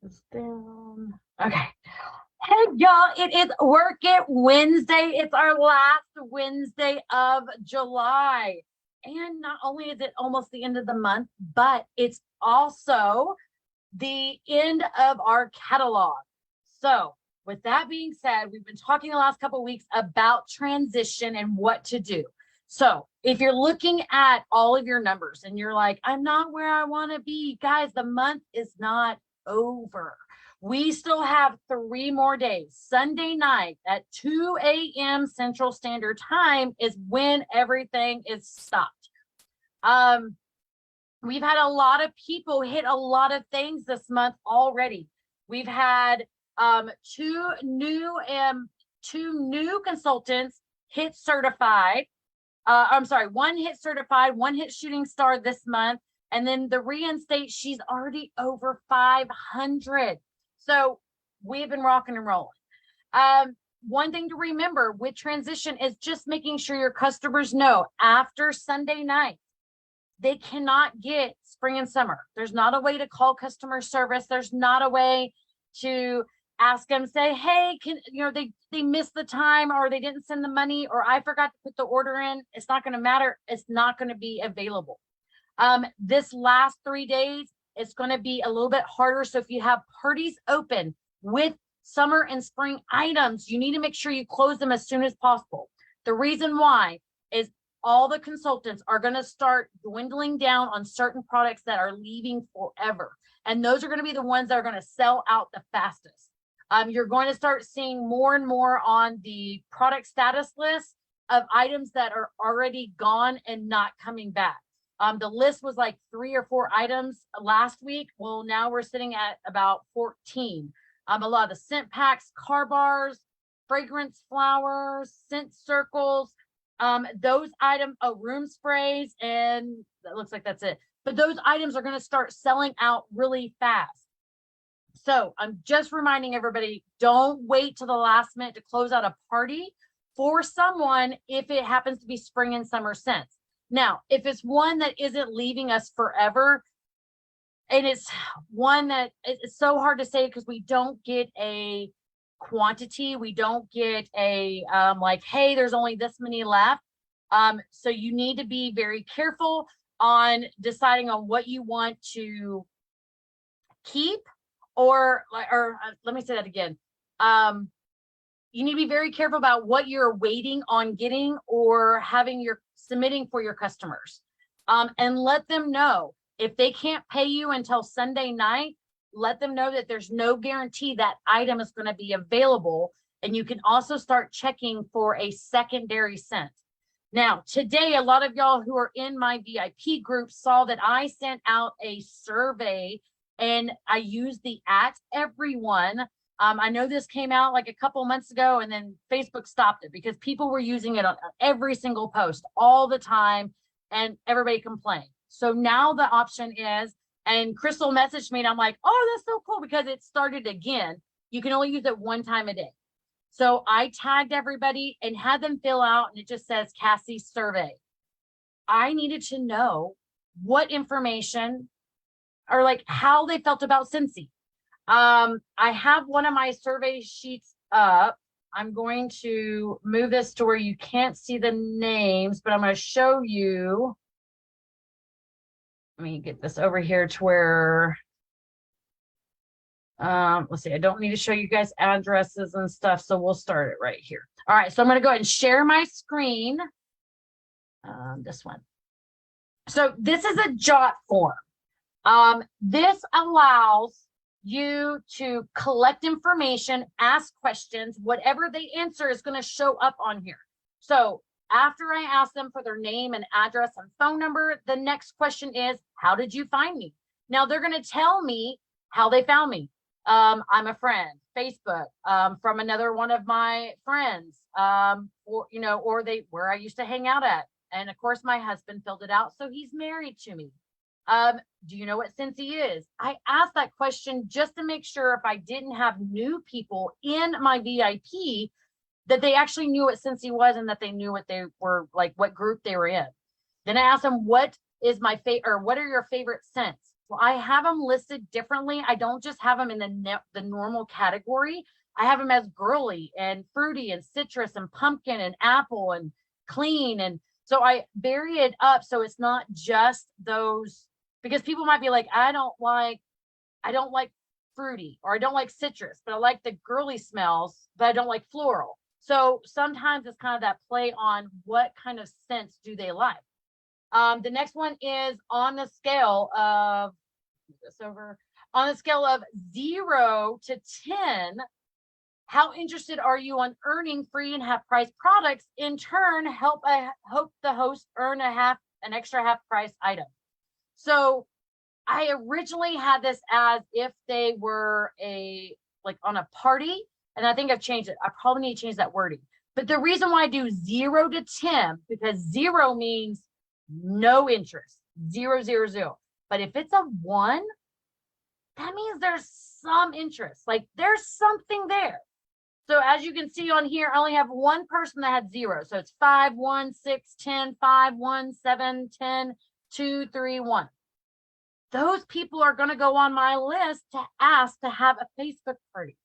this down. Okay. Hey, y'all, it is Work It Wednesday. It's our last Wednesday of July. And not only is it almost the end of the month, but it's also the end of our catalog. So, with that being said, we've been talking the last couple of weeks about transition and what to do. So, if you're looking at all of your numbers and you're like, I'm not where I want to be, guys, the month is not over. We still have 3 more days. Sunday night at 2 a.m. Central Standard Time is when everything is stopped. We've had a lot of people hit a lot of things this month already. We've had two new consultants hit certified. One hit certified, one hit shooting star this month. And then the reinstate, she's already over 500. So we've been rocking and rolling. One thing to remember with transition is just making sure your customers know after Sunday night, they cannot get spring and summer. There's not a way to call customer service. There's not a way to ask them, say, hey, they missed the time, or they didn't send the money, or I forgot to put the order in. It's not going to matter. It's not going to be available. This last 3 days, it's going to be a little bit harder. So if you have parties open with summer and spring items, you need to make sure you close them as soon as possible. The reason why is all the consultants are going to start dwindling down on certain products that are leaving forever. And those are going to be the ones that are going to sell out the fastest. You're going to start seeing more and more on the product status list of items that are already gone and not coming back. The list was like 3 or 4 items last week. Well, now we're sitting at about 14. A lot of the scent packs, car bars, fragrance flowers, scent circles, those items, room sprays, and that looks like that's it. But those items are going to start selling out really fast. So I'm just reminding everybody, don't wait till the last minute to close out a party for someone if it happens to be spring and summer scents. Now, if it's one that isn't leaving us forever, and it's one that it's so hard to say because we don't get a quantity, we don't get a like, hey, there's only this many left. So you need to be very careful on deciding on what you want to keep, or let me say that again. You need to be very careful about what you're waiting on getting or submitting for your customers, and let them know if they can't pay you until Sunday night. Let them know that there's no guarantee that item is going to be available, and you can also start checking for a secondary scent. Now, today, a lot of y'all who are in my VIP group saw that I sent out a survey, and I used the @everyone. I know this came out like a couple months ago, and then Facebook stopped it because people were using it on every single post all the time, and everybody complained. So now the option is, and Crystal messaged me, and I'm like, oh, that's so cool because it started again. You can only use it 1 time a day. So I tagged everybody and had them fill out, and it just says Cassie survey. I needed to know what information or like how they felt about Scentsy. I have one of my survey sheets up. I'm going to move this to where you can't see the names, but I'm going to show you. Let me get this over here to where, let's see, I don't need to show you guys addresses and stuff, so we'll start it right here. All right, so I'm going to go ahead and share my screen. This one. So this is a jot form. This allows you to collect information, ask questions, whatever they answer is going to show up on here. So after I ask them for their name and address and phone number, the next question is, how did you find me? Now they're going to tell me how they found me. I'm a friend, Facebook, from another one of my friends, or where I used to hang out at. And of course, my husband filled it out, so he's married to me. Do you know what Scentsy is? I asked that question just to make sure if I didn't have new people in my VIP, that they actually knew what Scentsy was and that they knew what they were, like what group they were in. Then I asked them, what is my favorite, or what are your favorite scents? Well, I have them listed differently. I don't just have them in the normal category. I have them as girly and fruity and citrus and pumpkin and apple and clean. And so I vary it up so it's not just those, because people might be like, I don't like fruity, or I don't like citrus, but I like the girly smells, but I don't like floral. So sometimes it's kind of that play on what kind of scents do they like. The next one is on the scale of, on the scale of 0 to 10, how interested are you on earning free and half price products? In turn, hope the host earn an extra half price item. So I originally had this as if they were like on a party, and I think I've changed it. I probably need to change that wording. But the reason why I do 0 to 10, because 0 means no interest, 0, 0, 0. But if it's a 1, that means there's some interest, like there's something there. So as you can see on here, I only have one person that had 0. So it's 5, 1, 6, 10, 5, 1, 7, 10, 2, 3, 1. Those people are going to go on my list to ask to have a Facebook party.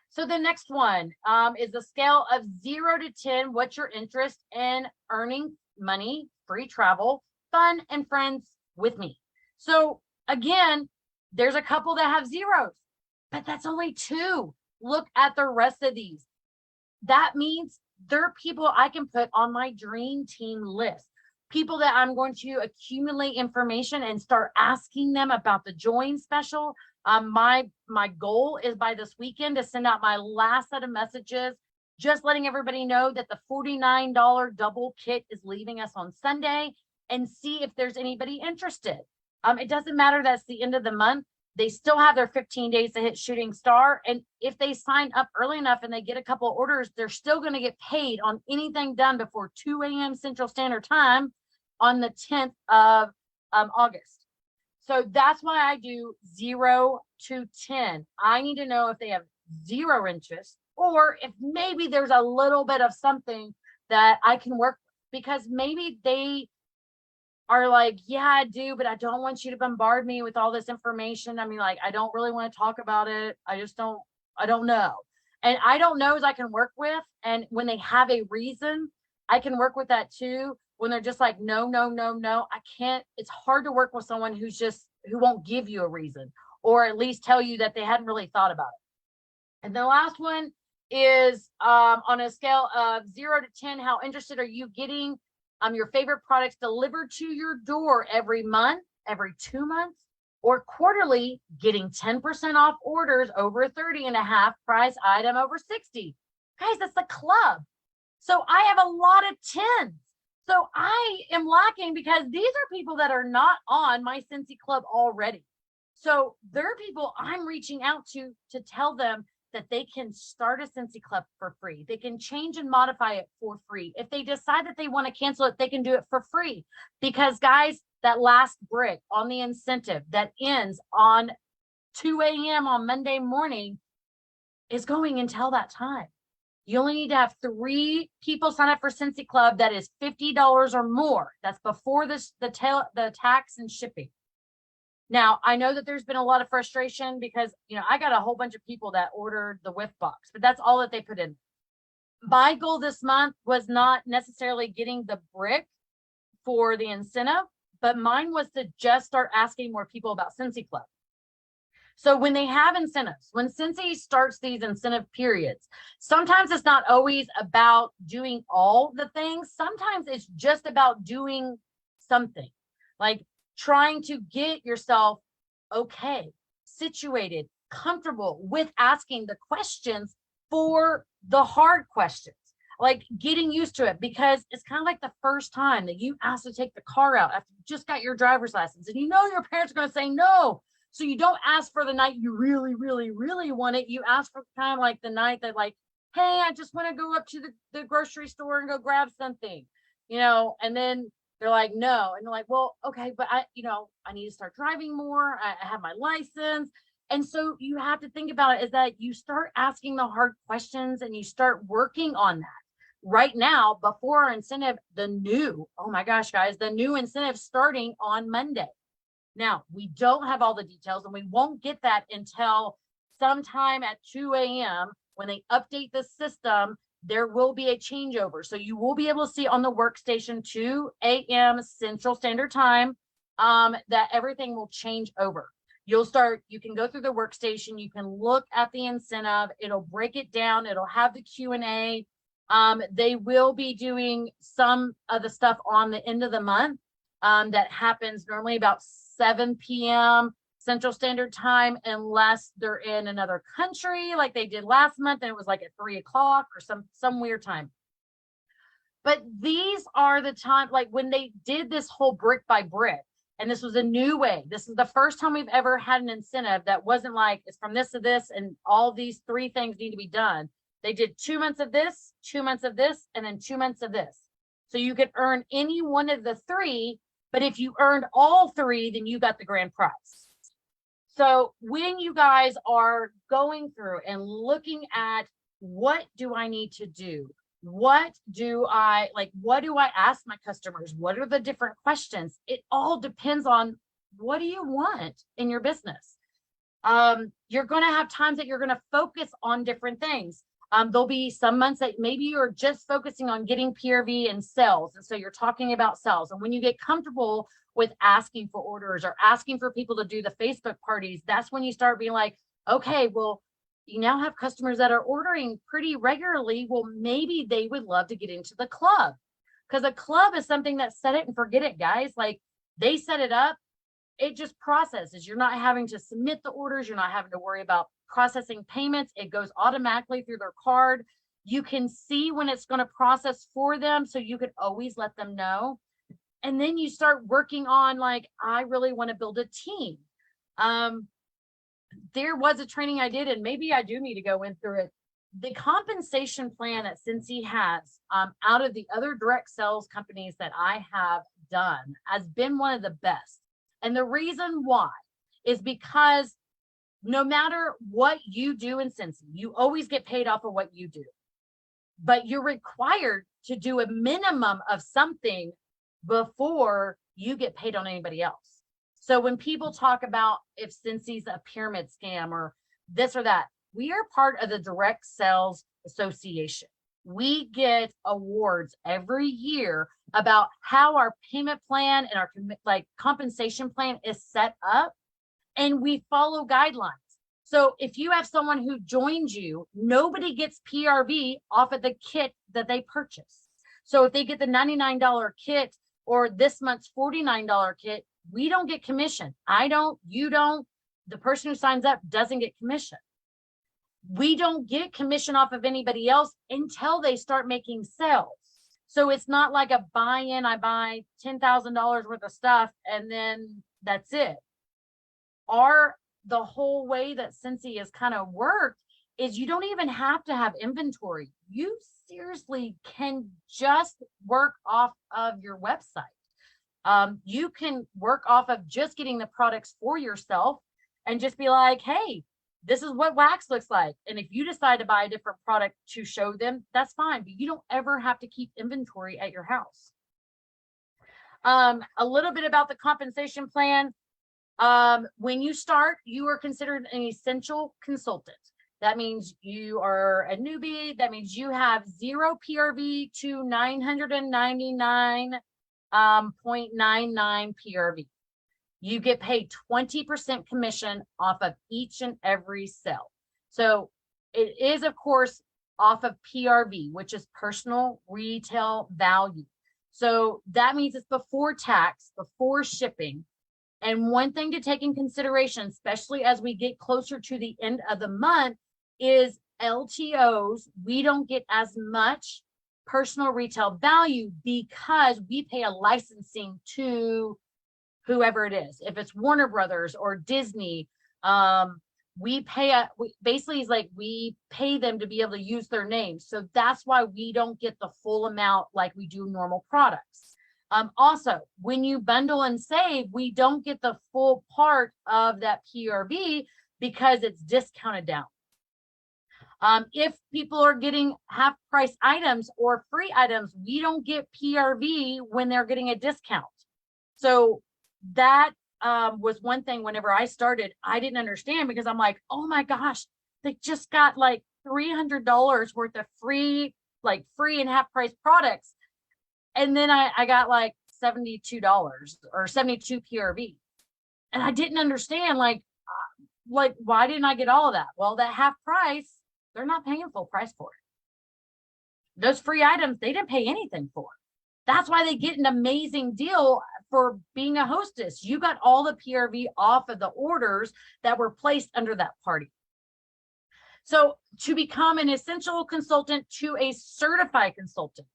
So the next one is the scale of 0 to 10. What's your interest in earning money, free travel, fun, and friends with me? So again, there's a couple that have 0s, but that's only 2. Look at the rest of these. That means they're people I can put on my dream team list. People that I'm going to accumulate information and start asking them about the join special. My goal is by this weekend to send out my last set of messages, just letting everybody know that the $49 double kit is leaving us on Sunday, and see if there's anybody interested. It doesn't matter that's the end of the month. They still have their 15 days to hit shooting star. And if they sign up early enough and they get a couple of orders, they're still going to get paid on anything done before 2 a.m. Central Standard Time on the 10th of August. So that's why I do 0 to 10. I need to know if they have 0 interest, or if maybe there's a little bit of something that I can work with, because maybe they are like, yeah, I do, but I don't want you to bombard me with all this information. I mean, like, I don't really want to talk about it. I don't know. And I don't know as I can work with. And when they have a reason, I can work with that too. When they're just like, no, no, no, no, I can't. It's hard to work with someone who won't give you a reason, or at least tell you that they hadn't really thought about it. And the last one is on a scale of 0 to 10, how interested are you getting your favorite products delivered to your door every month, every 2 months, or quarterly, getting 10% off orders over 30 and a half price item over 60. Guys, that's the club. So I have a lot of 10s. So I am lacking, because these are people that are not on my Scentsy club already. So they're people I'm reaching out to tell them that they can start a Scentsy club for free. They can change and modify it for free. If they decide that they want to cancel it, they can do it for free. Because guys, that last brick on the incentive that ends on 2 a.m. on Monday morning is going until that time. You only need to have 3 people sign up for Scentsy Club. That is $50 or more. That's before the tax and shipping. Now, I know that there's been a lot of frustration because, I got a whole bunch of people that ordered the whiff box, but that's all that they put in. My goal this month was not necessarily getting the brick for the incentive, but mine was to just start asking more people about Scentsy Club. So when they have incentives, when Scentsy starts these incentive periods, sometimes it's not always about doing all the things. Sometimes it's just about doing something, like trying to get yourself situated, comfortable with asking the questions for the hard questions, like getting used to it, because it's kind of like the first time that you ask to take the car out after you just got your driver's license, and your parents are going to say no. So you don't ask for the night you really, really, really want it. You ask for kind of like the night that, like, hey, I just want to go up to the grocery store and go grab something, and then they're like, no. And they're like, well, okay, but I need to start driving more. I have my license. And so you have to think about it is that you start asking the hard questions and you start working on that. Right now, before our incentive, oh my gosh, guys, the new incentive starting on Monday. Now, we don't have all the details, and we won't get that until sometime at 2 a.m. when they update the system. There will be a changeover. So you will be able to see on the workstation 2 a.m. Central Standard Time that everything will change over. You can go through the workstation. You can look at the incentive. It'll break it down. It'll have the Q&A. They will be doing some of the stuff on the end of the month that happens normally about 7 p.m. Central Standard Time, unless they're in another country like they did last month and it was like at 3 o'clock or some weird time. But these are the time, like when they did this whole brick by brick, and this was a new way. This is the first time we've ever had an incentive that wasn't like it's from this to this and all these 3 things need to be done. They did 2 months of this, 2 months of this, and then 2 months of this. So you could earn any one of the 3, but if you earned all 3, then you got the grand prize. So when you guys are going through and looking at what do I need to do? What do I ask my customers? What are the different questions? It all depends on what do you want in your business. You're going to have times that you're going to focus on different things. There'll be some months that maybe you're just focusing on getting PRV and sales. And so you're talking about sales. And when you get comfortable with asking for orders or asking for people to do the Facebook parties, that's when you start being like, okay, well, you now have customers that are ordering pretty regularly. Well, maybe they would love to get into the club, because a club is something that set it and forget it, guys. Like they set it up, it just processes. You're not having to submit the orders. You're not having to worry about processing payments. It goes automatically through their card. You can see when it's going to process for them, so you could always let them know. And then you start working on, like, I really want to build a team. There was a training I did, and maybe I do need to go in through it. The compensation plan that Scentsy has out of the other direct sales companies that I have done has been one of the best. And the reason why is because no matter what you do in Scentsy, you always get paid off of what you do. But you're required to do a minimum of something before you get paid on anybody else. So when people talk about if Scentsy's a pyramid scam or this or that, we are part of the Direct Sales Association. We get awards every year about how our payment plan and our compensation plan is set up, and we follow guidelines. So if you have someone who joins you, nobody gets PRV off of the kit that they purchase. So if they get the $99 kit or this month's $49 kit, we don't get commission. I don't, you don't, the person who signs up doesn't get commission. We don't get commission off of anybody else until they start making sales. So it's not like a buy-in, I buy $10,000 worth of stuff and then that's it. The whole way that Scentsy has kind of worked is you don't even have to have inventory. You seriously can just work off of your website. You can work off of just getting the products for yourself and just be like, hey, this is what wax looks like. And if you decide to buy a different product to show them, that's fine. But you don't ever have to keep inventory at your house. A little bit about the compensation plan. When you start, you are considered an essential consultant. That means you are a newbie. That means you have 0 PRV to 999.99 PRV. You get paid 20% commission off of each and every sale. So it is, of course, off of PRV, which is personal retail value. So that means it's before tax, before shipping. And one thing to take in consideration, especially as we get closer to the end of the month, is LTOs. We don't get as much personal retail value because we pay a licensing to whoever it is. If it's Warner Brothers or Disney, we pay basically it's like we pay them to be able to use their name. So that's why we don't get the full amount like we do normal products. Also, when you bundle and save, we don't get the full part of that PRV because it's discounted down. If people are getting half price items or free items, we don't get PRV when they're getting a discount. So that was one thing whenever I started, I didn't understand, because I'm like, oh my gosh, they just got like $300 worth of free and half price products. And then I got like $72 or 72 PRV. And I didn't understand, like, why didn't I get all of that? Well, that half price, they're not paying full price for it. Those free items, they didn't pay anything for. That's why they get an amazing deal for being a hostess. You got all the PRV off of the orders that were placed under that party. So to become an essential consultant to a certified consultant.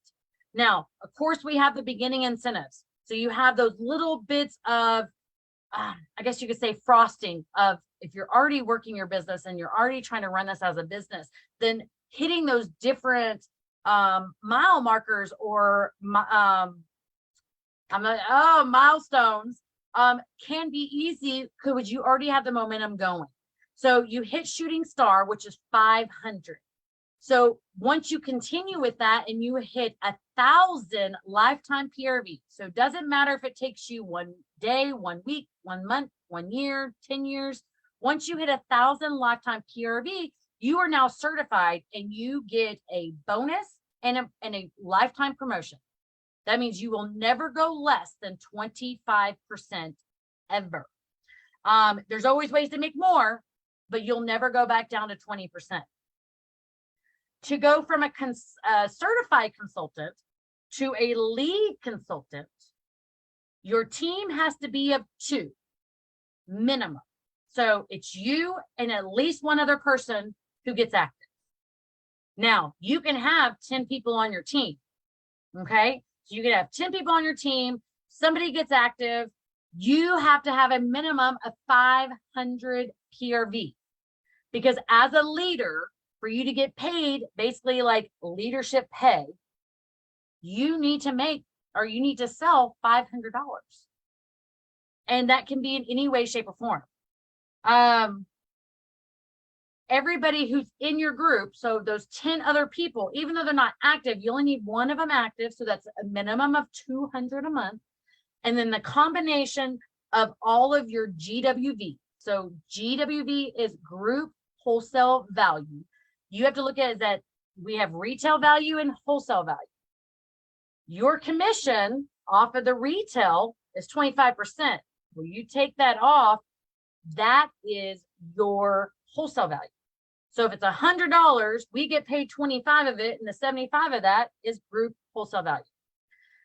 Now, of course, we have the beginning incentives. So you have those little bits of, I guess you could say, frosting of, if you're already working your business and you're already trying to run this as a business, then hitting those different mile markers or milestones can be easy because you already have the momentum going. So you hit shooting star, which is 500. So once you continue with that and you hit 1,000 lifetime PRV, so it doesn't matter if it takes you 1 day, 1 week, 1 month, 1 year, 10 years. Once you hit 1,000 lifetime PRV, you are now certified and you get a bonus and a lifetime promotion. That means you will never go less than 25% ever. There's always ways to make more, but you'll never go back down to 20%. To go from a certified consultant to a lead consultant, your team has to be of 2 minimum. So it's you and at least one other person who gets active. Now, you can have 10 people on your team. Okay. So you can have 10 people on your team. Somebody gets active. You have to have a minimum of 500 PRV, because as a leader, for you to get paid, basically like leadership pay, you need to sell $500. And that can be in any way, shape, or form. Everybody who's in your group, so those 10 other people, even though they're not active, you only need one of them active. So that's a minimum of 200 a month. And then the combination of all of your GWV. So GWV is group wholesale value. You have to look at it that we have retail value and wholesale value. Your commission off of the retail is 25%. Well, you take that off, that is your wholesale value. So if it's $100, we get paid 25 of it, and the 75 of that is group wholesale value.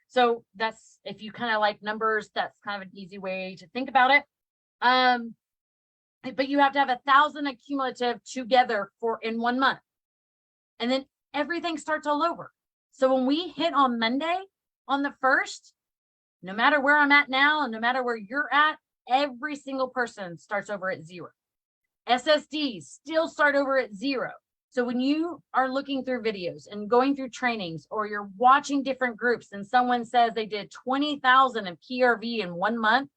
So that's, if you kind of like numbers, that's kind of an easy way to think about it. But you have to have 1,000 accumulative together in 1 month. And then everything starts all over. So when we hit on Monday, on the 1st, no matter where I'm at now, and no matter where you're at, every single person starts over at 0. SSDs still start over at 0. So when you are looking through videos and going through trainings, or you're watching different groups and someone says they did 20,000 in PRV in 1 month,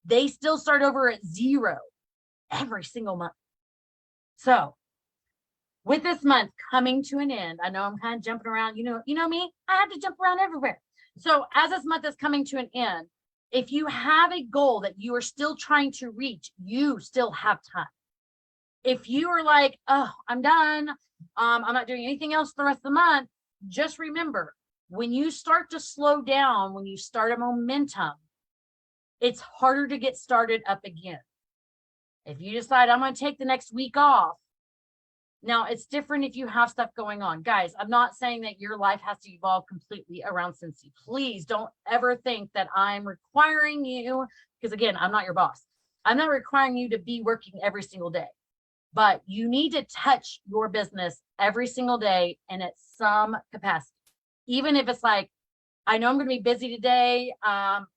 they still start over at 0 every single month. So with this month coming to an end, I know I'm kind of jumping around, you know me, I have to jump around everywhere. So as this month is coming to an end, if you have a goal that you are still trying to reach, you still have time. If you are like, oh, I'm done, I'm not doing anything else the rest of the month, just remember, when you start to slow down, when you start a momentum, it's harder to get started up again. If you decide I'm going to take the next week off, now it's different if you have stuff going on. Guys, I'm not saying that your life has to evolve completely around Scentsy. Please don't ever think that I'm requiring you, because again, I'm not your boss. I'm not requiring you to be working every single day. But you need to touch your business every single day and at some capacity. Even if it's like, I know I'm going to be busy today.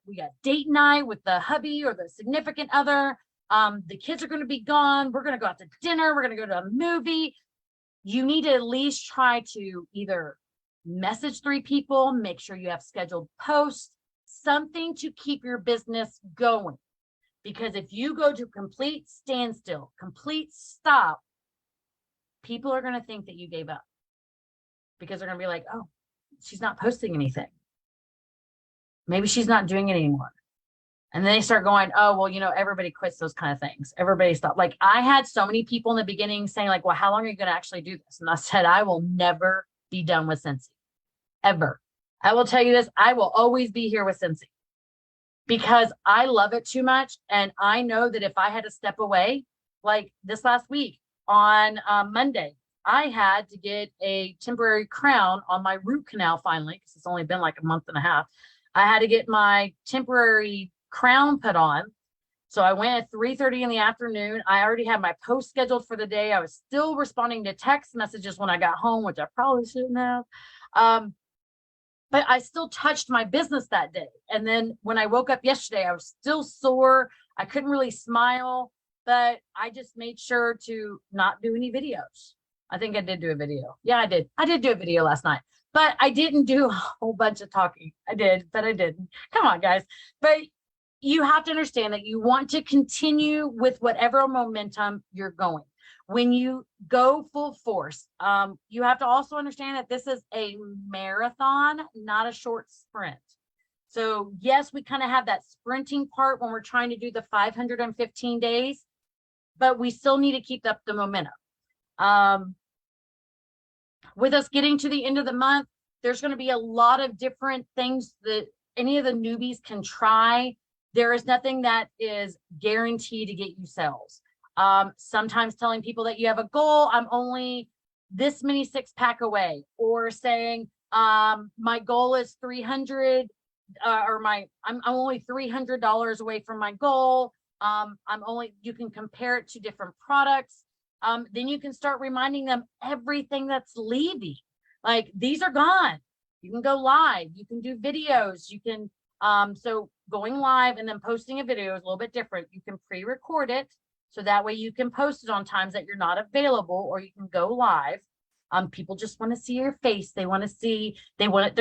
We got date night with the hubby or the significant other. The kids are going to be gone. We're going to go out to dinner. We're going to go to a movie. You need to at least try to either message 3 people, make sure you have scheduled posts, something to keep your business going. Because if you go to complete standstill, complete stop, people are going to think that you gave up, because they're going to be like, oh, she's not posting anything. Maybe she's not doing it anymore. And then they start going, oh, well, everybody quits those kind of things. Everybody stopped. Like I had so many people in the beginning saying like, well, how long are you going to actually do this? And I said, I will never be done with Scentsy, ever. I will tell you this, I will always be here with Scentsy because I love it too much. And I know that if I had to step away, like this last week on Monday, I had to get a temporary crown on my root canal finally, because it's only been like a month and a half. I had to get my temporary crown put on. So I went at 3:30 in the afternoon. I already had my post scheduled for the day. I was still responding to text messages when I got home, which I probably shouldn't have. But I still touched my business that day. And then when I woke up yesterday, I was still sore. I couldn't really smile, but I just made sure to not do any videos. I think I did do a video. Yeah, I did. I did do a video last night, but I didn't do a whole bunch of talking. I did, but I didn't. Come on, guys. But you have to understand that you want to continue with whatever momentum you're going. When you go full force, you have to also understand that this is a marathon, not a short sprint. So yes, we kind of have that sprinting part when we're trying to do the 515 days, but we still need to keep up the momentum. With us getting to the end of the month, there's going to be a lot of different things that any of the newbies can try. There is nothing that is guaranteed to get you sales. Sometimes telling people that you have a goal, I'm only this many 6-pack away, or saying my goal is 300 I'm only $300 away from my goal. You can compare it to different products. Then you can start reminding them everything that's leaving. Like these are gone. You can go live, you can do videos, you can, so going live and then posting a video is a little bit different. You can pre-record it. So that way you can post it on times that you're not available, or you can go live. People just want to see your face. They're nosy. They want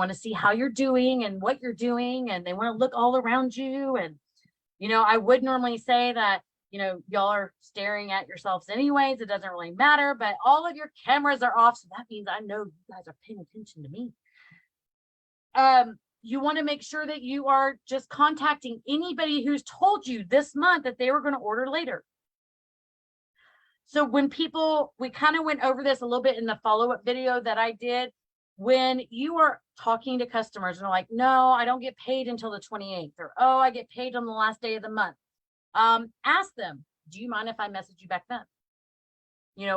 to see how you're doing and what you're doing. And they want to look all around you. And, I would normally say that, y'all are staring at yourselves anyways. It doesn't really matter, but all of your cameras are off. So that means I know you guys are paying attention to me. You want to make sure that you are just contacting anybody who's told you this month that they were going to order later. So when we kind of went over this a little bit in the follow-up video that I did, when you are talking to customers and they're like, no, I don't get paid until the 28th, or, oh, I get paid on the last day of the month. Ask them, do you mind if I message you back then?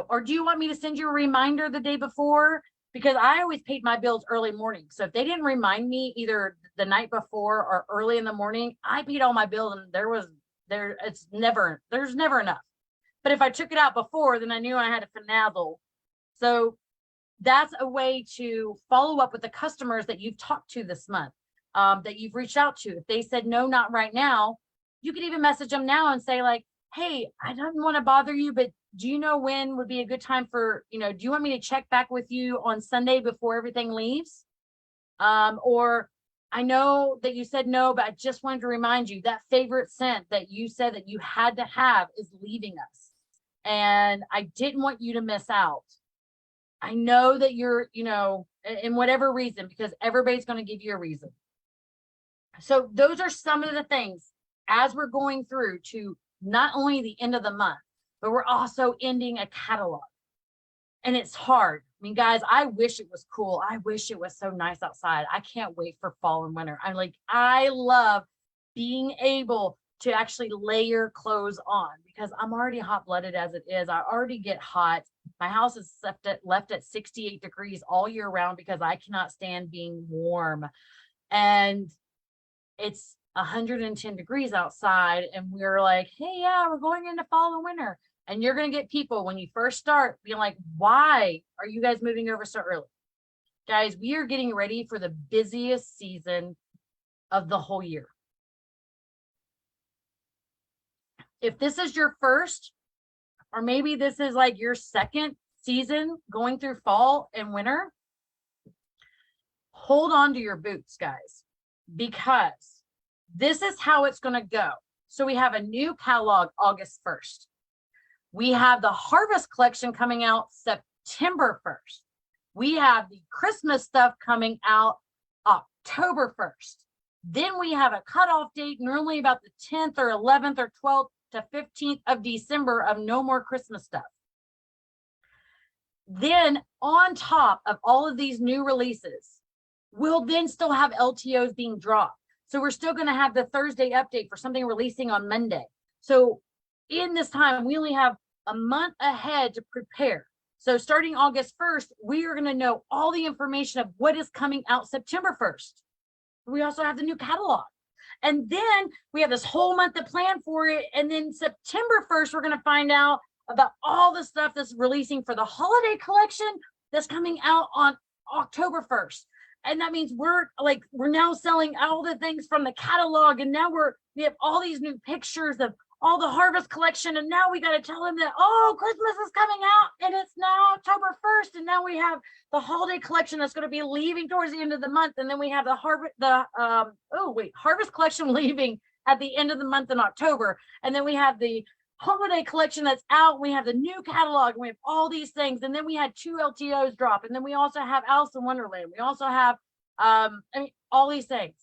Or do you want me to send you a reminder the day before? Because I always paid my bills early morning. So if they didn't remind me either the night before or early in the morning, I paid all my bills, and there's never enough. But if I took it out before, then I knew I had to finagle. So that's a way to follow up with the customers that you've talked to this month, that you've reached out to. If they said, no, not right now, you could even message them now and say like, hey, I don't want to bother you, but do you know when would be a good time for, do you want me to check back with you on Sunday before everything leaves? Or I know that you said no, but I just wanted to remind you that favorite scent that you said that you had to have is leaving us. And I didn't want you to miss out. I know that you're, in whatever reason, because everybody's going to give you a reason. So those are some of the things as we're going through to not only the end of the month, but we're also ending a catalog. And it's hard. I mean, guys, I wish it was cool. I wish it was so nice outside. I can't wait for fall and winter. I love being able to actually layer clothes on, because I'm already hot-blooded as it is. I already get hot. My house is left at 68 degrees all year round because I cannot stand being warm. And it's 110 degrees outside, and we're like, hey, yeah, we're going into fall and winter. And you're going to get people when you first start being like, why are you guys moving over so early? Guys, we are getting ready for the busiest season of the whole year. If this is your first, or maybe this is like your second season going through fall and winter, hold on to your boots, guys, because this is how it's going to go. So we have a new catalog August 1st. We have the harvest collection coming out September 1st. We have the Christmas stuff coming out October 1st. Then we have a cutoff date, normally about the 10th or 11th or 12th to 15th of December of no more Christmas stuff. Then on top of all of these new releases, we'll then still have LTOs being dropped. So we're still going to have the Thursday update for something releasing on Monday. So in this time, we only have a month ahead to prepare. So starting August 1st, we are going to know all the information of what is coming out September 1st. We also have the new catalog. And then we have this whole month to plan for it. And then September 1st, we're going to find out about all the stuff that's releasing for the holiday collection that's coming out on October 1st. And that means we're now selling all the things from the catalog. And now we have all these new pictures of all the harvest collection. And now we got to tell them that, oh, Christmas is coming out and it's now October 1st. And now we have the holiday collection that's going to be leaving towards the end of the month. And then we have the harvest collection leaving at the end of the month in October. And then we have the holiday collection that's out. We have the new catalog. And we have all these things. And then we had 2 LTOs drop. And then we also have Alice in Wonderland. We also have, all these things.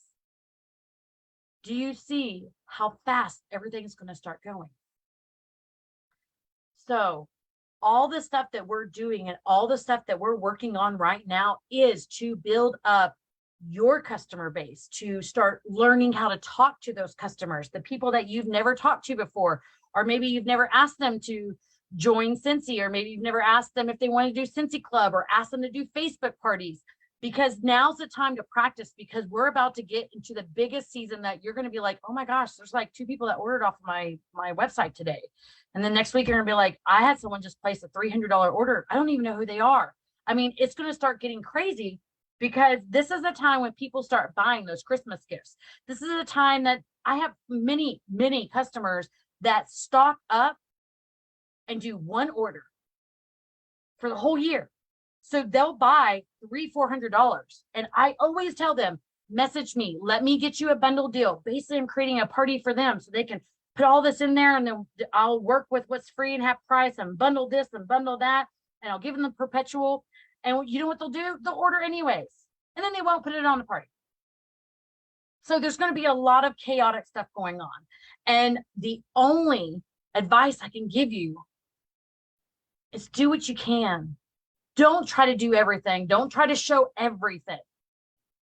Do you see how fast everything is going to start going? So all the stuff that we're doing and all the stuff that we're working on right now is to build up your customer base, to start learning how to talk to those customers, the people that you've never talked to before, or maybe you've never asked them to join Scentsy, or maybe you've never asked them if they want to do Scentsy Club or ask them to do Facebook parties. Because now's the time to practice, because we're about to get into the biggest season that you're going to be like, oh my gosh, there's like 2 people that ordered off of my website today. And then next week, you're going to be like, I had someone just place a $300 order. I don't even know who they are. I mean, it's going to start getting crazy, because this is the time when people start buying those Christmas gifts. This is the time that I have many, many customers that stock up and do 1 order for the whole year. So they'll buy $300-$400. And I always tell them, message me, let me get you a bundle deal. Basically, I'm creating a party for them so they can put all this in there, and then I'll work with what's free and half price and bundle this and bundle that. And I'll give them the perpetual. And you know what they'll do? They'll order anyways. And then they won't put it on the party. So there's going to be a lot of chaotic stuff going on. And the only advice I can give you is do what you can. Don't try to do everything. Don't try to show everything.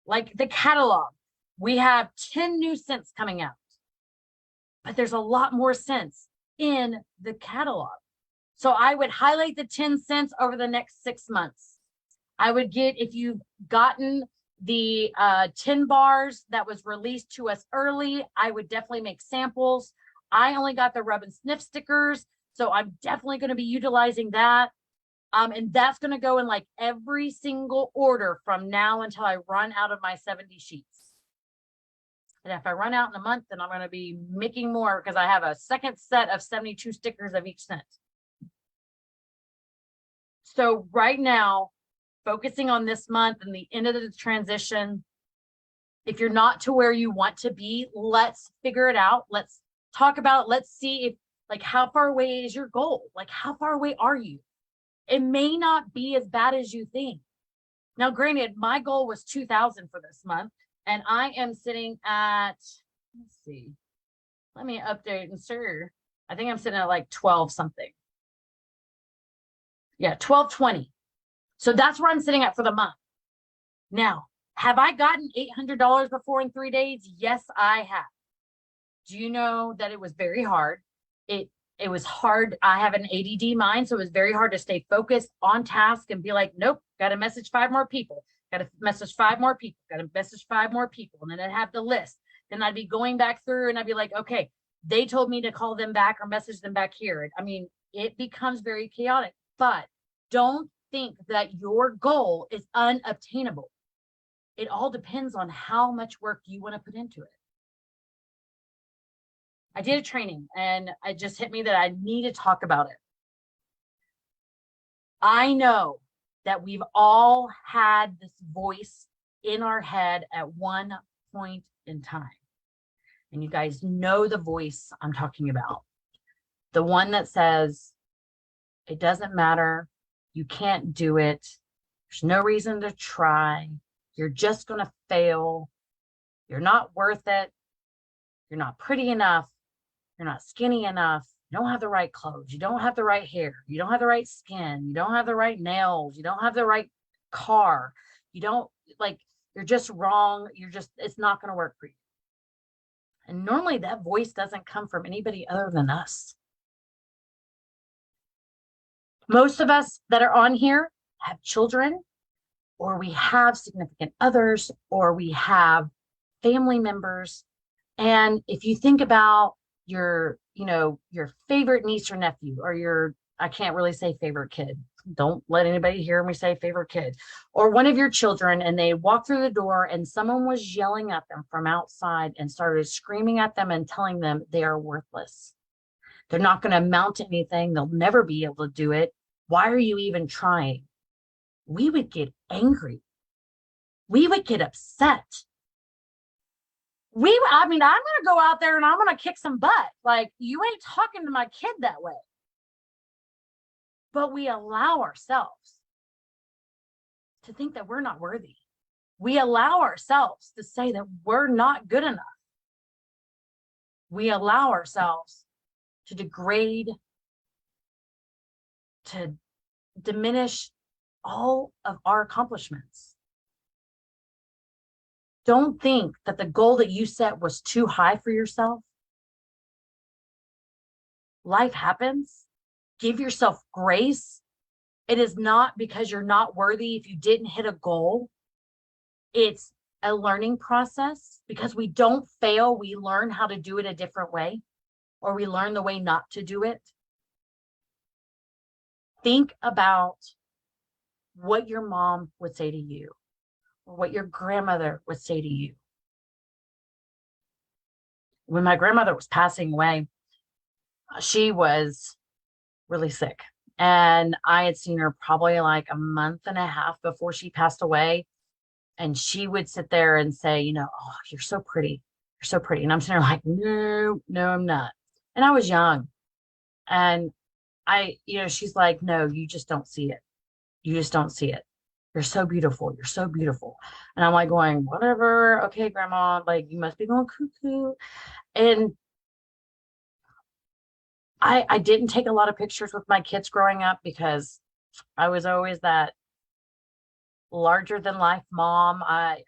Like the catalog, we have 10 new scents coming out, but there's a lot more scents in the catalog. So I would highlight the 10 scents over the next 6 months. I would get, if you've gotten the 10 bars that was released to us early, I would definitely make samples. I only got the rub and sniff stickers, so I'm definitely going to be utilizing that. And that's going to go in like every single order from now until I run out of my 70 sheets. And if I run out in a month, then I'm going to be making more, because I have a second set of 72 stickers of each scent. So right now, focusing on this month and the end of the transition, if you're not to where you want to be, let's figure it out. Let's talk about it. Let's see if, like, how far away is your goal? Like, how far away are you? It may not be as bad as you think. Now, granted, my goal was 2,000 for this month, and I am sitting at, let's see, let me update and sir. I think I'm sitting at like 12 something. Yeah, 1220. So that's where I'm sitting at for the month. Now, have I gotten $800 before in 3 days? Yes, I have. Do you know that it was very hard? It was hard. I have an ADD mind, so it was very hard to stay focused on task and be like, nope, got to message 5 more people, got to message 5 more people, got to message 5 more people. And then I'd have the list. Then I'd be going back through and I'd be like, okay, they told me to call them back or message them back here. I mean, it becomes very chaotic, but don't think that your goal is unobtainable. It all depends on how much work you want to put into it. I did a training and it just hit me that I need to talk about it. I know that we've all had this voice in our head at one point in time. And you guys know the voice I'm talking about. The one that says, it doesn't matter. You can't do it. There's no reason to try. You're just going to fail. You're not worth it. You're not pretty enough. You're not skinny enough. You don't have the right clothes. You don't have the right hair. You don't have the right skin. You don't have the right nails. You don't have the right car. You don't like, you're just wrong. It's not going to work for you. And normally that voice doesn't come from anybody other than us. Most of us that are on here have children, or we have significant others, or we have family members. And if you think about your favorite niece or nephew, or I can't really say favorite kid. Don't let anybody hear me say favorite kid, or one of your children, and they walk through the door and someone was yelling at them from outside and started screaming at them and telling them they are worthless. They're not going to amount to anything. They'll never be able to do it. Why are you even trying? We would get angry. We would get upset. I'm going to go out there and I'm going to kick some butt. Like, you ain't talking to my kid that way. But we allow ourselves to think that we're not worthy. We allow ourselves to say that we're not good enough. We allow ourselves to degrade, to diminish all of our accomplishments. Don't think that the goal that you set was too high for yourself. Life happens. Give yourself grace. It is not because you're not worthy if you didn't hit a goal. It's a learning process. Because we don't fail, we learn how to do it a different way, or we learn the way not to do it. Think about what your mom would say to you, or what your grandmother would say to you. When my grandmother was passing away, she was really sick. And I had seen her probably like a month and a half before she passed away. And she would sit there and say, oh, you're so pretty. You're so pretty. And I'm sitting there like, no, I'm not. And I was young. And she's like, no, you just don't see it. You just don't see it. You're so beautiful. You're so beautiful. And I'm like going, whatever. Okay, grandma, like, you must be going cuckoo. And I didn't take a lot of pictures with my kids growing up because I was always that larger than life mom. I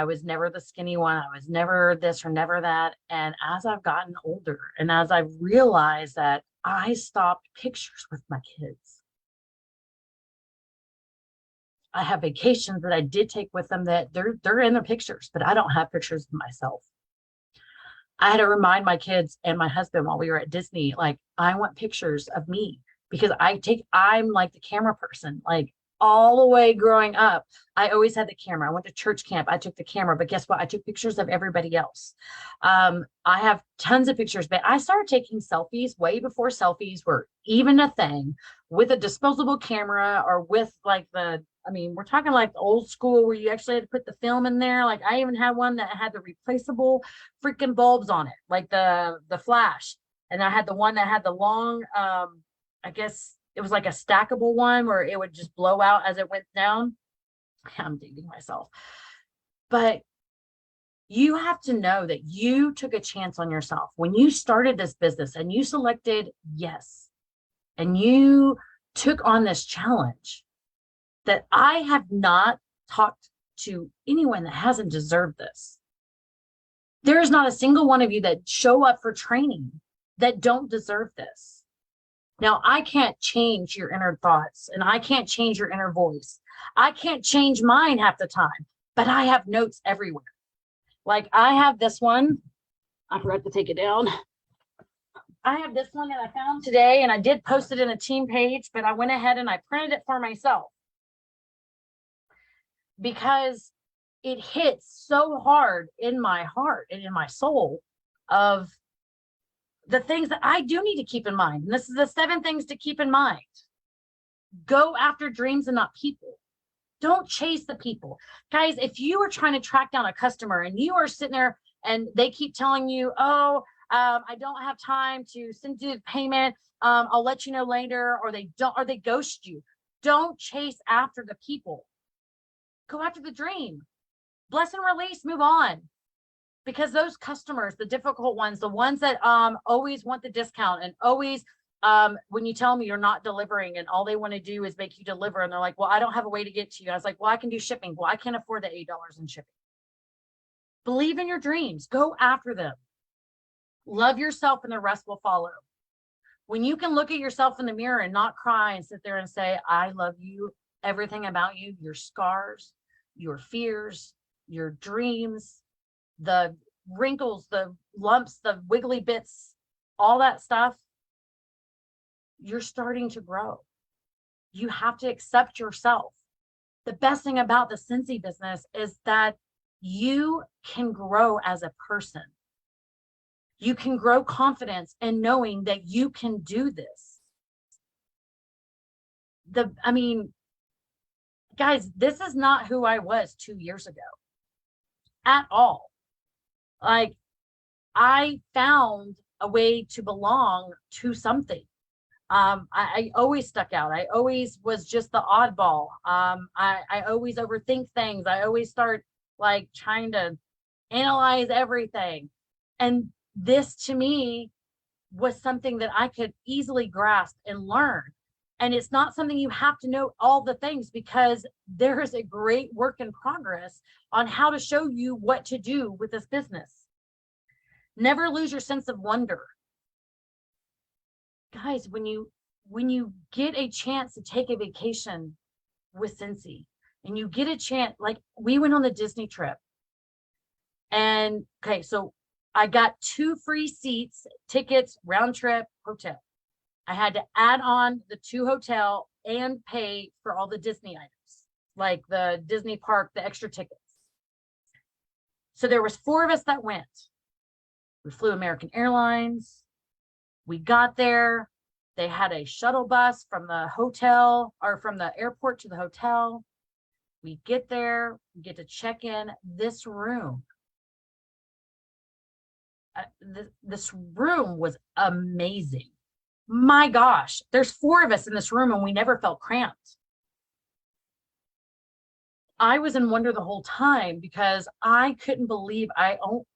was never the skinny one. I was never this or never that. And as I've gotten older and as I've realized that, I stopped pictures with my kids. I have vacations that I did take with them that they're in the pictures, but I don't have pictures of myself. I had to remind my kids and my husband while we were at Disney, like, I want pictures of me because I'm like the camera person. Like, all the way growing up, I always had the camera. I went to church camp. I took the camera, but guess what? I took pictures of everybody else. I have tons of pictures, but I started taking selfies way before selfies were even a thing, with a disposable camera, or with like we're talking like the old school where you actually had to put the film in there. Like, I even had one that had the replaceable freaking bulbs on it, like the flash. And I had the one that had the long, I guess it was like a stackable one where it would just blow out as it went down. I'm dating myself. But you have to know that you took a chance on yourself when you started this business and you selected yes. And you took on this challenge that I have not talked to anyone that hasn't deserved this. There is not a single one of you that show up for training that don't deserve this. Now, I can't change your inner thoughts and I can't change your inner voice. I can't change mine half the time, but I have notes everywhere. Like, I have this one. I forgot to take it down. I have this one that I found today, and I did post it in a team page, but I went ahead and I printed it for myself because it hits so hard in my heart and in my soul of the things that I do need to keep in mind. And this is the 7 things to keep in mind. Go after dreams and not people. Don't chase the people. Guys, if you are trying to track down a customer and you are sitting there and they keep telling you, oh, I don't have time to send you the payment. I'll let you know later, or they ghost you. Don't chase after the people. Go after the dream. Bless and release, move on. because those customers, the difficult ones, the ones that always want the discount and always when you tell them you're not delivering and all they want to do is make you deliver, and they're like, well, I don't have a way to get to you. I was like, well, I can do shipping. Well, I can't afford the $8 in shipping. Believe in your dreams, go after them. Love yourself and the rest will follow. When you can look at yourself in the mirror and not cry and sit there and say, I love you, everything about you, your scars, your fears, your dreams, the wrinkles, the lumps, the wiggly bits, all that stuff, you're starting to grow. You have to accept yourself. The best thing about the Scentsy business is that you can grow as a person. You can grow confidence in knowing that you can do this. I mean, guys, this is not who I was 2 years ago at all. Like, I found a way to belong to something. I always stuck out. I always was just the oddball. I always overthink things. I always start like trying to analyze everything. And this to me was something that I could easily grasp and learn. And it's not something you have to know all the things, because there is a great work in progress on how to show you what to do with this business. Never lose your sense of wonder. Guys, when you get a chance to take a vacation with Scentsy, and you get a chance, like we went on the Disney trip, and okay, so I got 2 free seats, tickets, round trip, hotel. I had to add on the 2 hotel and pay for all the Disney items, like the Disney park, the extra tickets. So there was 4 of us that went. We flew American Airlines. We got there. They had a shuttle bus from the hotel, or from the airport to the hotel. We get there, we get to check in this room. This room was amazing. My gosh, there's 4 of us in this room and we never felt cramped. I was in wonder the whole time because I couldn't believe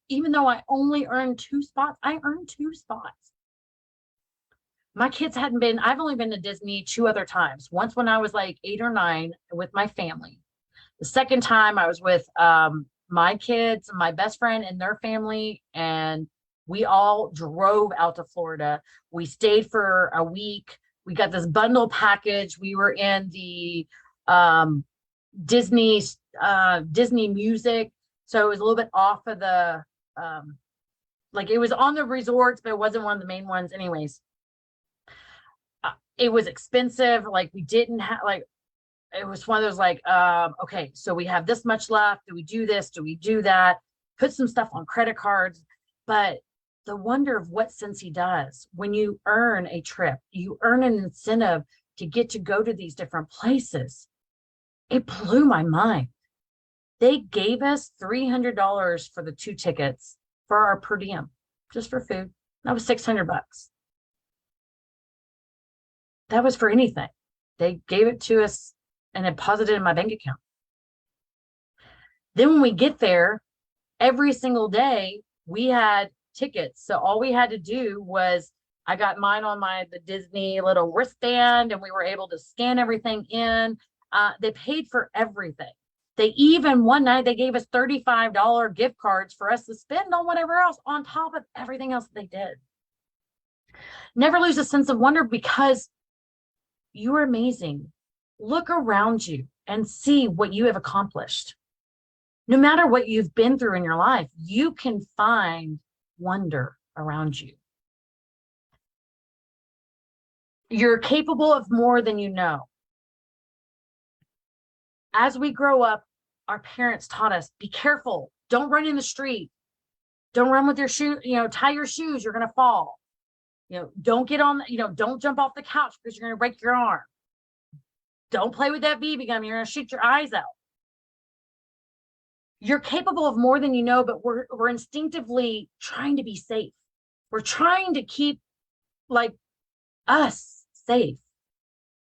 even though I only earned 2 spots, I earned 2 spots. My kids hadn't been, I've only been to Disney 2 other times. Once when I was like 8 or 9 with my family. The second time I was with my kids, my best friend and their family, and we all drove out to Florida. We stayed for a week. We got this bundle package. We were in the Disney music. So it was a little bit off of the, like it was on the resorts, but it wasn't one of the main ones anyways. It was expensive. Like we didn't have, like, it was one of those like, okay, so we have this much left. Do we do this? Do we do that? Put some stuff on credit cards. But the wonder of what Scentsy does, when you earn a trip, you earn an incentive to get to go to these different places. It blew my mind. They gave us $300 for the 2 tickets for our per diem, just for food. That was $600. That was for anything. They gave it to us and deposited it in my bank account. Then when we get there, every single day we had tickets. So all we had to do was, I got mine on the Disney little wristband, and we were able to scan everything in. They paid for everything. They even one night they gave us $35 gift cards for us to spend on whatever else on top of everything else that they did. Never lose a sense of wonder, because you are amazing. Look around you and see what you have accomplished. No matter what you've been through in your life, you can find wonder around you. You're capable of more than you know. As we grow up, our parents taught us, be careful. Don't run in the street. Don't run with your shoe, tie your shoes. You're going to fall. Don't get on, don't jump off the couch because you're going to break your arm. Don't play with that BB gun. You're going to shoot your eyes out. You're capable of more than you know, but we're instinctively trying to be safe. We're trying to keep like us safe.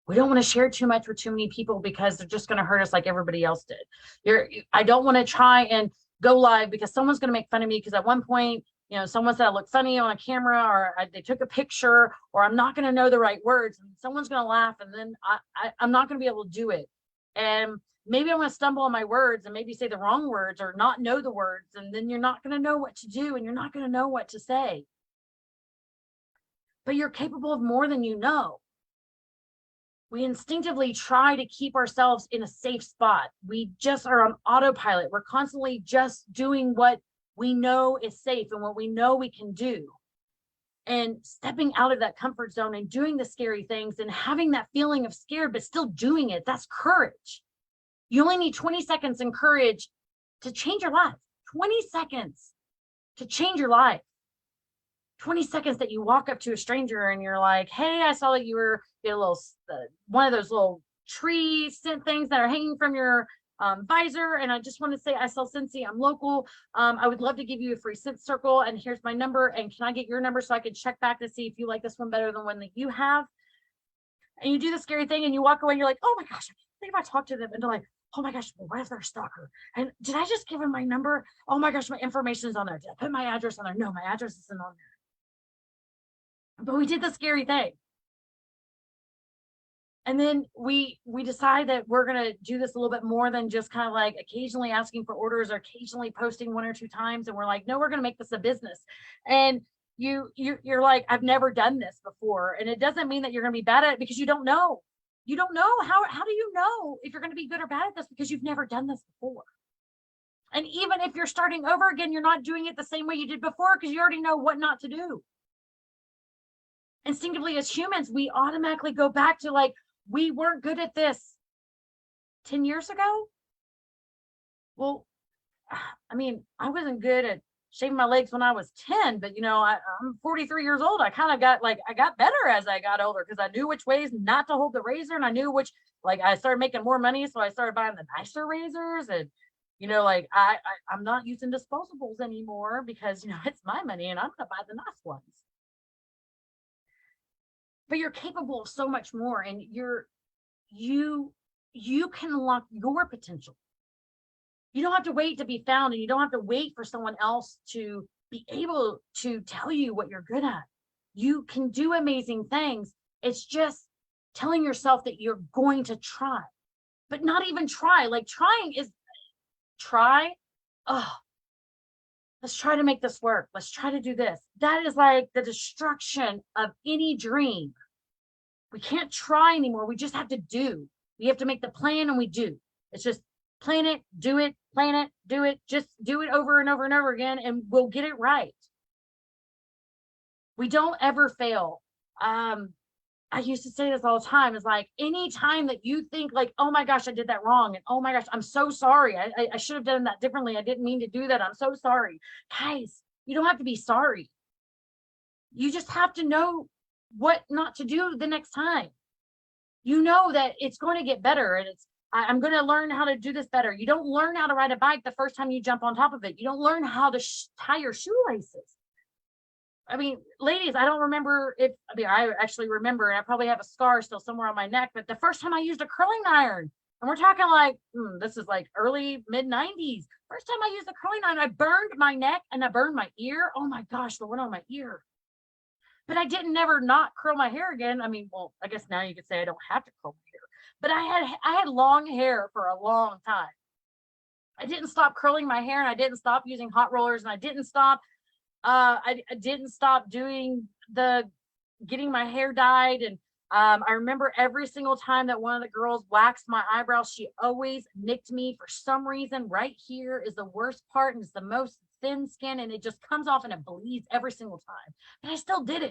We don't want to share too much with too many people because they're just going to hurt us like everybody else did. I don't want to try and go live because someone's going to make fun of me because at one point, you know, someone said I look funny on a camera, or they took a picture, or I'm not going to know the right words, and someone's going to laugh, and then I'm not going to be able to do it. And maybe I'm going to stumble on my words and maybe say the wrong words or not know the words, and then you're not going to know what to do and you're not going to know what to say. But you're capable of more than you know. We instinctively try to keep ourselves in a safe spot. We just are on autopilot. We're constantly just doing what we know is safe and what we know we can do. And stepping out of that comfort zone and doing the scary things and having that feeling of scared, but still doing it, that's courage. You only need 20 seconds and courage to change your life. 20 seconds to change your life. 20 seconds that you walk up to a stranger and you're like, hey, I saw that you were a little, one of those little tree scent things that are hanging from your visor. And I just want to say, I sell Scentsy, I'm local. I would love to give you a free scent circle. And here's my number. And can I get your number so I can check back to see if you like this one better than one that you have? And you do the scary thing and you walk away and you're like, oh my gosh, I think if I talk to them, and they're like, oh my gosh, what if they're a stalker? And did I just give them my number? Oh my gosh, my information is on there. Did I put my address on there? No, my address isn't on there. But we did the scary thing. And then we decide that we're going to do this a little bit more than just kind of like occasionally asking for orders or occasionally posting 1 or 2 times. And we're like, no, we're going to make this a business. And you're like, I've never done this before. And it doesn't mean that you're going to be bad at it, because you don't know. You don't know. How do you know if you're going to be good or bad at this? Because you've never done this before. And even if you're starting over again, you're not doing it the same way you did before, because you already know what not to do. Instinctively, as humans, we automatically go back to like, we weren't good at this 10 years ago. Well, I mean, I wasn't good at shaving my legs when I was 10, but you know, I'm 43 years old. I kind of got like, I got better as I got older, because I knew which ways not to hold the razor, and I knew which, like, I started making more money, so I started buying the nicer razors. And you know, like I'm not using disposables anymore, because you know, it's my money and I'm gonna buy the nice ones. But you're capable of so much more, and you can unlock your potential. You don't have to wait to be found, and you don't have to wait for someone else to be able to tell you what you're good at. You can do amazing things. It's just telling yourself that you're going to try, but not even try. Like, trying is try. Oh, let's try to make this work. Let's try to do this. That is like the destruction of any dream. We can't try anymore. We just have to do. We have to make the plan, and we do. It's just plan it, do it, plan it, do it. Just do it over and over and over again, and we'll get it right. We don't ever fail. I used to say this all the time. It's like, any time that you think like, oh my gosh, I did that wrong, and oh my gosh, I'm so sorry. I should have done that differently. I didn't mean to do that. I'm so sorry. Guys, you don't have to be sorry. You just have to know what not to do the next time. You know that it's going to get better, and I'm going to learn how to do this better. You don't learn how to ride a bike the first time you jump on top of it. You don't learn how to tie your shoelaces. I mean, ladies, I don't remember if, I mean, I actually remember, and I probably have a scar still somewhere on my neck, but the first time I used a curling iron, and we're talking like, this is like early, mid 90s. First time I used a curling iron, I burned my neck and I burned my ear. Oh my gosh, the one on my ear. But I didn't never not curl my hair again. I mean, well, I guess now you could say I don't have to curl my hair, but I had long hair for a long time. I didn't stop curling my hair, and I didn't stop using hot rollers, and I didn't stop I didn't stop doing getting my hair dyed. And I remember every single time that one of the girls waxed my eyebrows, she always nicked me for some reason. Right here is the worst part, and it's the most thin skin, and it just comes off and it bleeds every single time. But I still did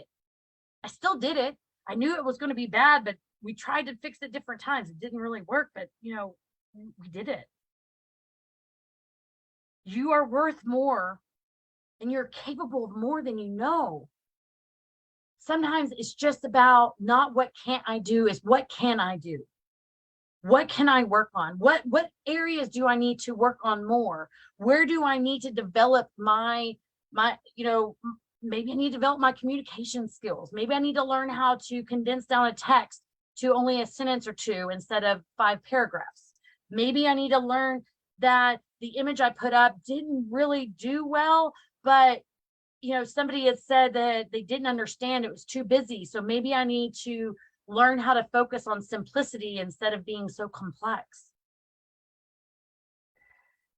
it. I knew it was going to be bad, but we tried to fix it different times. It didn't really work, but you know, we did it. You are worth more, and you're capable of more than you know. Sometimes it's just about not what can't I do, is what can I do? What can I work on? What areas do I need to work on more? Where do I need to develop my, you know, maybe I need to develop my communication skills. Maybe I need to learn how to condense down a text to only a sentence or two instead of 5 paragraphs. Maybe I need to learn that the image I put up didn't really do well, but somebody had said that they didn't understand, it was too busy. So maybe I need to learn how to focus on simplicity instead of being so complex.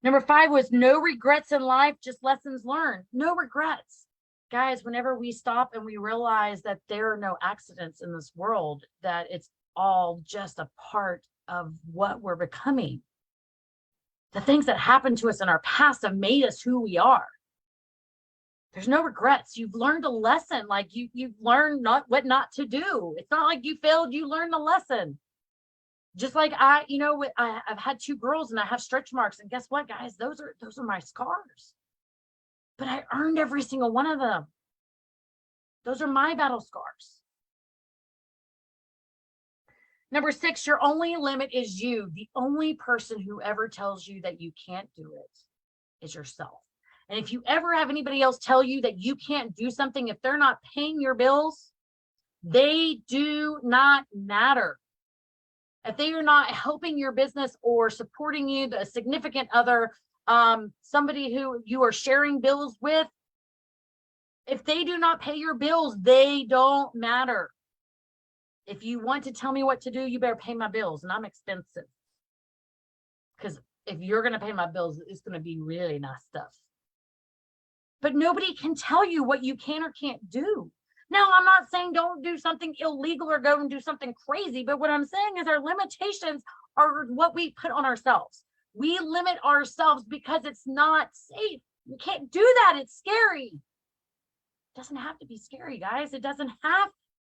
Number 5 was no regrets in life, just lessons learned. No regrets. Guys, whenever we stop and we realize that there are no accidents in this world, that it's all just a part of what we're becoming. The things that happened to us in our past have made us who we are. There's no regrets. You've learned a lesson. Like you've learned what not to do. It's not like you failed, you learned a lesson. Just like I've had 2 girls and I have stretch marks, and guess what, guys? Those are my scars. But I earned every single one of them. Those are my battle scars. Number 6, your only limit is you. The only person who ever tells you that you can't do it is yourself. And if you ever have anybody else tell you that you can't do something, if they're not paying your bills, they do not matter. If they are not helping your business or supporting you, a significant other, somebody who you are sharing bills with, if they do not pay your bills, they don't matter. If you want to tell me what to do, you better pay my bills, and I'm expensive. Because if you're going to pay my bills, it's going to be really nice stuff. But nobody can tell you what you can or can't do. Now, I'm not saying don't do something illegal or go and do something crazy, but what I'm saying is our limitations are what we put on ourselves. We limit ourselves because it's not safe. You can't do that. It's scary. It doesn't have to be scary, guys. It doesn't have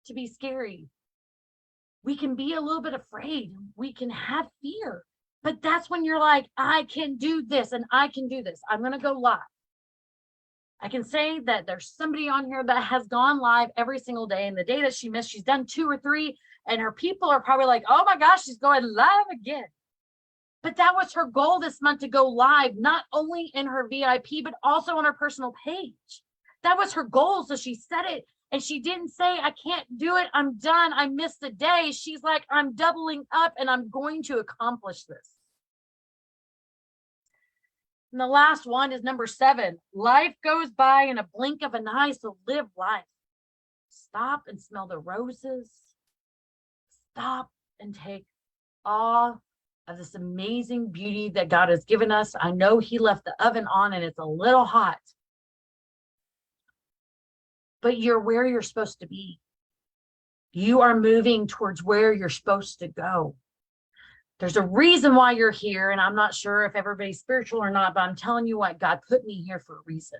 to be scary. We can be a little bit afraid. We can have fear. But that's when you're like, I can do this and I can do this. I'm going to go live. I can say that there's somebody on here that has gone live every single day. And the day that she missed, she's done 2 or 3. And her people are probably like, oh my gosh, she's going live again. But that was her goal this month, to go live, not only in her VIP, but also on her personal page. That was her goal. So she said it. And she didn't say, I can't do it. I'm done. I missed the day. She's like, I'm doubling up and I'm going to accomplish this. And the last one is number 7. Life goes by in a blink of an eye, so live life. Stop and smell the roses. Stop and take awe of this amazing beauty that God has given us. I know He left the oven on and it's a little hot, but you're where you're supposed to be. You are moving towards where you're supposed to go. There's a reason why you're here, and I'm not sure if everybody's spiritual or not, but I'm telling you what, God put me here for a reason.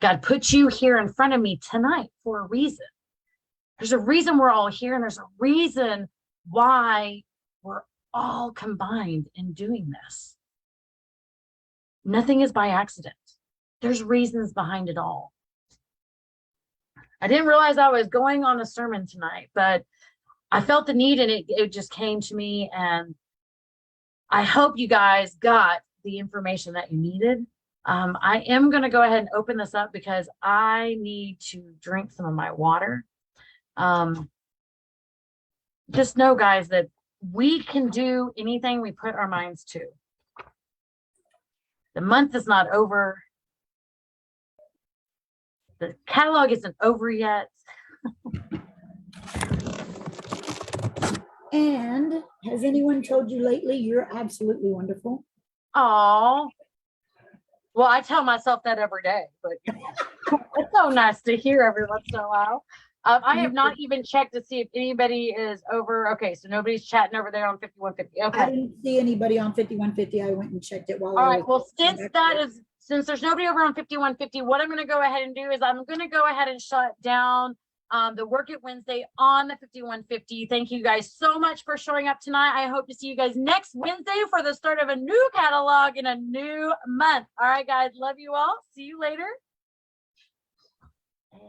God put you here in front of me tonight for a reason. There's a reason we're all here, and there's a reason why we're all combined in doing this. Nothing is by accident. There's reasons behind it all. I didn't realize I was going on a sermon tonight, but I felt the need, and it just came to me, and I hope you guys got the information that you needed. I am going to go ahead and open this up because I need to drink some of my water. Just know, guys, that we can do anything we put our minds to. The month is not over. The catalog isn't over yet. And has anyone told you lately you're absolutely wonderful? Oh, well, I tell myself that every day, but it's so nice to hear every once in a while. I have not even checked to see if anybody is over. Okay, so nobody's chatting over there on 5150. Okay. I didn't see anybody on 5150. I went and checked it while all right. Well, since there's nobody over on 5150, what I'm going to go ahead and do is I'm going to go ahead and shut down the Work It Wednesday on the 5150. Thank you guys so much for showing up tonight. I hope to see you guys next Wednesday for the start of a new catalog in a new month. All right, guys. Love you all. See you later. And